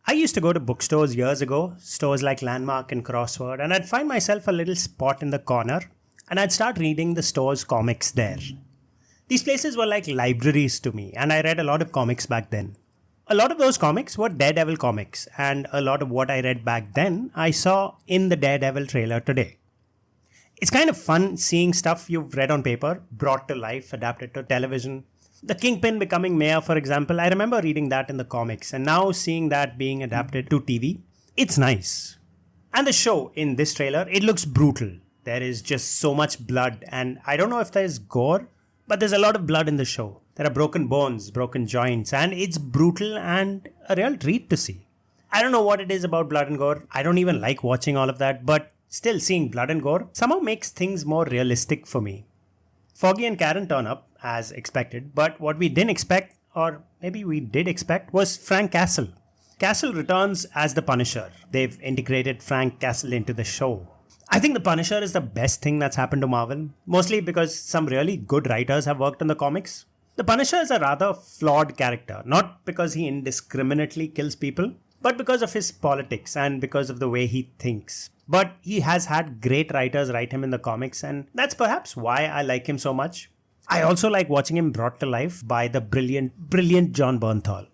I used to go to bookstores years ago, stores like Landmark and Crossword, and I'd find myself a little spot in the corner and I'd start reading the store's comics there. These places were like libraries to me, and I read a lot of comics back then. A lot of those comics were Daredevil comics, and a lot of what I read back then I saw in the Daredevil trailer today. It's kind of fun seeing stuff you've read on paper brought to life, adapted to television. The Kingpin becoming mayor, for example, I remember reading that in the comics, and now seeing that being adapted to TV, it's nice. And the show in this trailer, it looks brutal. There is just so much blood, and I don't know if there's gore, but there's a lot of blood in the show. There are broken bones, broken joints, and it's brutal and a real treat to see. I don't know what it is about blood and gore. I don't even like watching all of that, but still seeing blood and gore somehow makes things more realistic for me. Foggy and Karen turn up, as expected, but what we didn't expect, or maybe we did expect, was Frank Castle. Castle returns as the Punisher. They've integrated Frank Castle into the show. I think the Punisher is the best thing that's happened to Marvel, mostly because some really good writers have worked on the comics. The Punisher is a rather flawed character, not because he indiscriminately kills people, but because of his politics and because of the way he thinks. But he has had great writers write him in the comics, and that's perhaps why I like him so much. I also like watching him brought to life by the brilliant John Bernthal.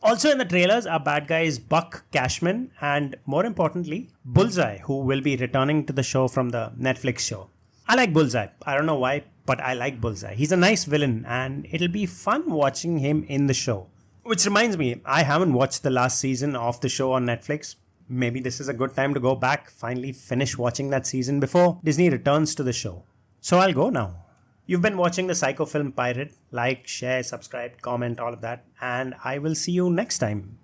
Also in the trailers, our bad guy is Buck Cashman and, more importantly, Bullseye, who will be returning to the show from the Netflix show. I like Bullseye. I don't know why, but I like Bullseye. He's a nice villain and it'll be fun watching him in the show. Which reminds me, I haven't watched the last season of the show on Netflix. Maybe this is a good time to go back, finally finish watching that season before Disney returns to the show. So I'll go now. You've been watching the Psycho Film Pirate. Like, share, subscribe, comment, all of that. And I will see you next time.